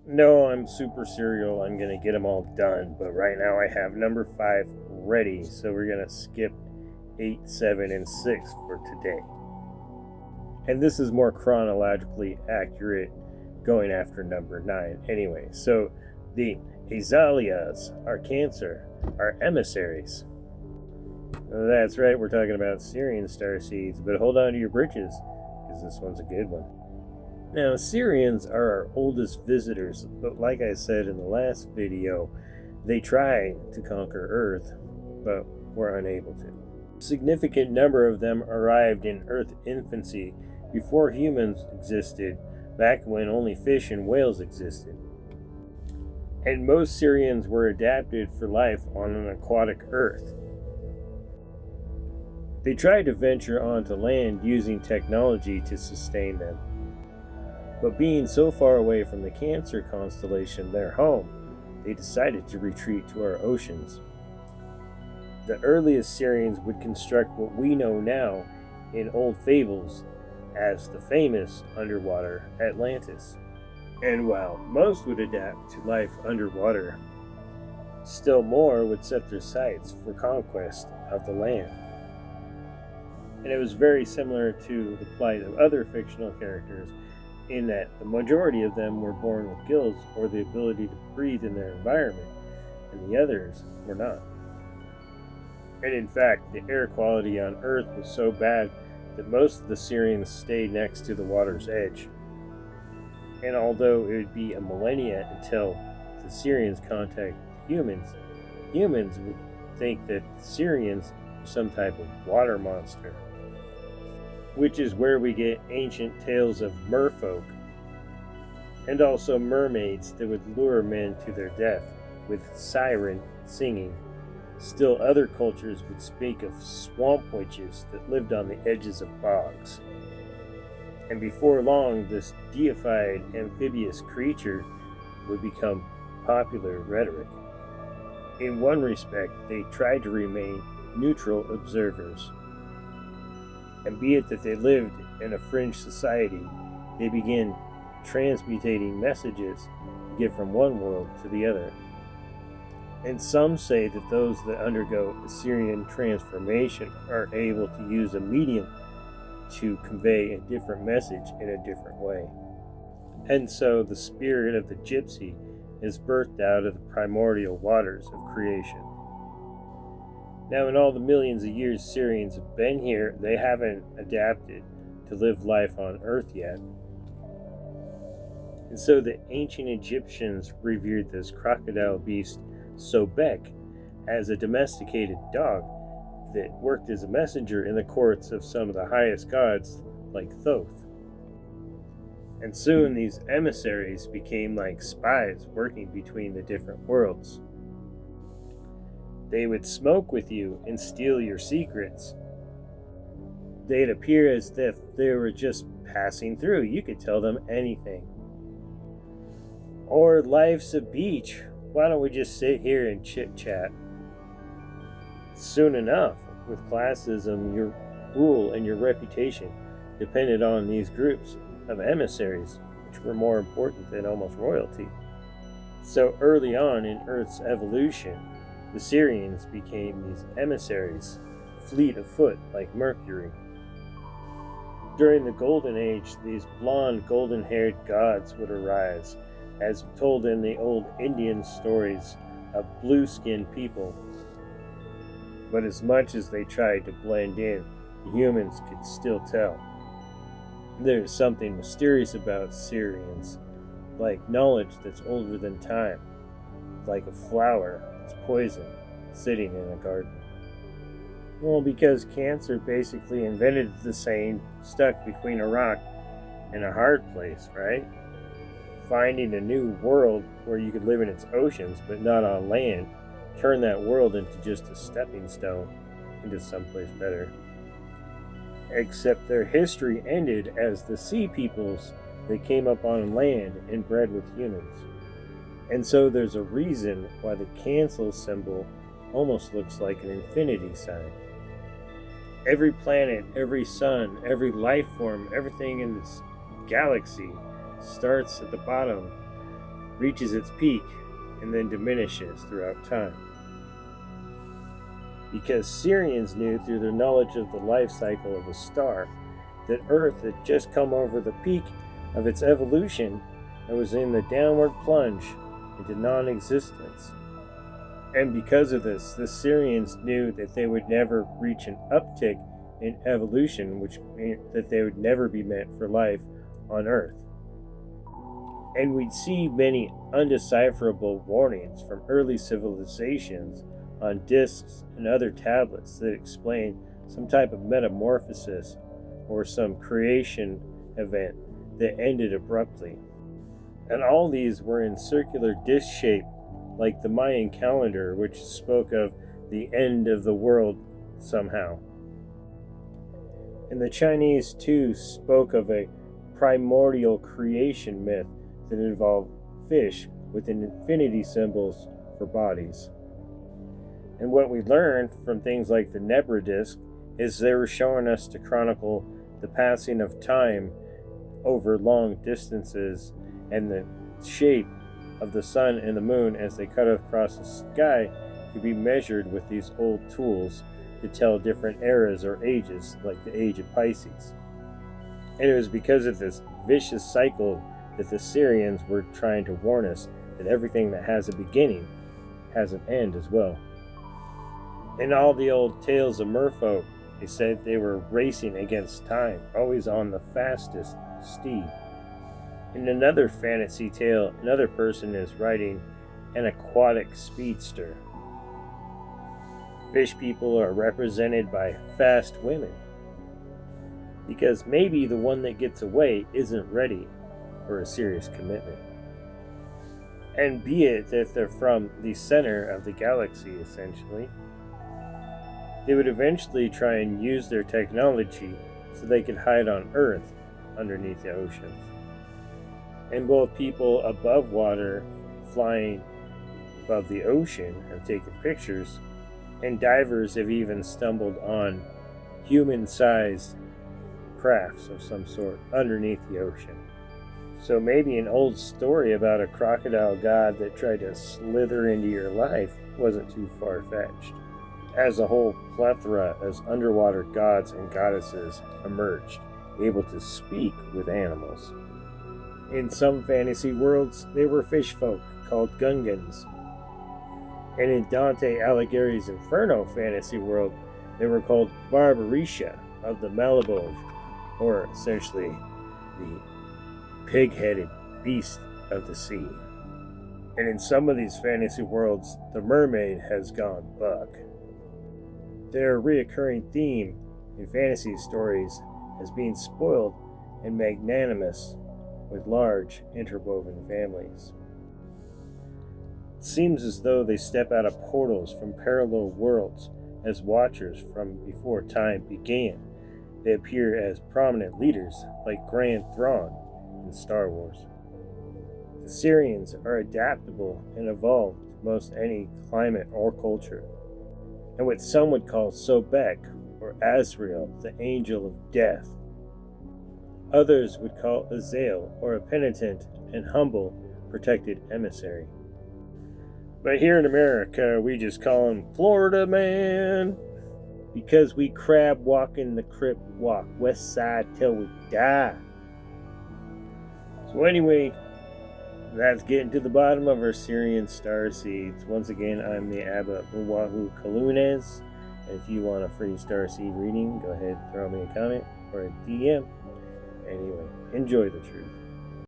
No, I'm super serial. I'm going to get them all done. But right now I have number 5 ready. So we're going to skip 8, 7, and 6 for today. And this is more chronologically accurate going after number 9. Anyway, so the Azaleas are Cancer, are emissaries. That's right, we're talking about Sirian star seeds, but hold on to your britches, because this one's a good one. Now, Sirians are our oldest visitors, but like I said in the last video, they tried to conquer Earth, but were unable to. A significant number of them arrived in Earth infancy before humans existed, back when only fish and whales existed. And most Sirians were adapted for life on an aquatic Earth. They tried to venture onto land using technology to sustain them. But being so far away from the Cancer constellation, their home, they decided to retreat to our oceans. The earliest Sirians would construct what we know now in old fables as the famous underwater Atlantis. And while most would adapt to life underwater, still more would set their sights for conquest of the land. And it was very similar to the plight of other fictional characters, in that the majority of them were born with gills or the ability to breathe in their environment, and the others were not. And in fact, the air quality on Earth was so bad that most of the Sirians stayed next to the water's edge. And although it would be a millennia until the Sirians contact humans, humans would think that Sirians were some type of water monster, which is where we get ancient tales of merfolk, and also mermaids that would lure men to their death with siren singing. Still, other cultures would speak of swamp witches that lived on the edges of bogs. And before long, this deified amphibious creature would become popular rhetoric. In one respect, they tried to remain neutral observers. And be it that they lived in a fringe society, they began transmutating messages to get from one world to the other. And some say that those that undergo Sirian transformation are able to use a medium to convey a different message in a different way. And so the spirit of the gypsy is birthed out of the primordial waters of creation. Now, in all the millions of years Sirians have been here, they haven't adapted to live life on Earth yet. And so the ancient Egyptians revered this crocodile beast Sobek as a domesticated dog that worked as a messenger in the courts of some of the highest gods like Thoth. And soon these emissaries became like spies working between the different worlds. They would smoke with you and steal your secrets. They'd appear as if they were just passing through. You could tell them anything. Or life's a beach. Why don't we just sit here and chit-chat? Soon enough, with classism, your rule and your reputation depended on these groups of emissaries, which were more important than almost royalty. So early on in Earth's evolution, the Sirians became these emissaries, fleet of foot like Mercury. During the Golden Age, these blonde, golden-haired gods would arise, as told in the old Indian stories of blue-skinned people. But as much as they tried to blend in, humans could still tell. There's something mysterious about Sirians, like knowledge that's older than time, like a flower that's poison sitting in a garden. Well, because Cancer basically invented the saying, stuck between a rock and a hard place, right? Finding a new world where you could live in its oceans but not on land, turn that world into just a stepping stone into someplace better. Except their history ended as the sea peoples that came up on land and bred with humans. And so there's a reason why the cancel symbol almost looks like an infinity sign. Every planet, every sun, every life form, everything in this galaxy starts at the bottom reaches its peak and then diminishes throughout time. Because Syrians knew through their knowledge of the life cycle of a star that Earth had just come over the peak of its evolution and was in the downward plunge into non-existence. And because of this, the Syrians knew that they would never reach an uptick in evolution, which meant that they would never be meant for life on Earth. And we'd see many undecipherable warnings from early civilizations on discs and other tablets that explain some type of metamorphosis or some creation event that ended abruptly. And all these were in circular disc shape, like the Mayan calendar, which spoke of the end of the world somehow. And the Chinese too spoke of a primordial creation myth that involved fish with infinity symbols for bodies. And what we learned from things like the Nebra disc is they were showing us to chronicle the passing of time over long distances and the shape of the sun and the moon as they cut across the sky could be measured with these old tools to tell different eras or ages, like the age of Pisces. And it was because of this vicious cycle that the Syrians were trying to warn us that everything that has a beginning has an end as well. In all the old tales of merfolk, they said they were racing against time, always on the fastest steed. In another fantasy tale, another person is riding an aquatic speedster. Fish people are represented by fast women, because maybe the one that gets away isn't ready for a serious commitment. And be it that they're from the center of the galaxy, essentially, they would eventually try and use their technology so they could hide on Earth underneath the oceans. And both people above water, flying above the ocean, have taken pictures, and divers have even stumbled on human-sized crafts of some sort underneath the ocean. So maybe an old story about a crocodile god that tried to slither into your life wasn't too far-fetched, as a whole plethora of underwater gods and goddesses emerged, able to speak with animals. In some fantasy worlds, they were fish folk called Gungans. And in Dante Alighieri's Inferno fantasy world, they were called Barbarisha of the Malebolge, or essentially the pig-headed beast of the sea. And in some of these fantasy worlds, the mermaid has gone buck. Their reoccurring theme in fantasy stories is being spoiled and magnanimous with large interwoven families. It seems as though they step out of portals from parallel worlds as watchers from before time began. They appear as prominent leaders like Grand Thrawn in Star Wars. The Syrians are adaptable and evolved to most any climate or culture, and what some would call Sobek or Azrael, the angel of death. Others would call Azael, or a penitent and humble protected emissary. But here in America, we just call him Florida Man, because we crab walk in the crip walk, west side till we die. So anyway, that's getting to the bottom of our Syrian star seeds. Once again, I'm the Abbot Uwahu Kalunes. And if you want a free star seed reading, go ahead, throw me a comment or a DM. Anyway, enjoy the truth.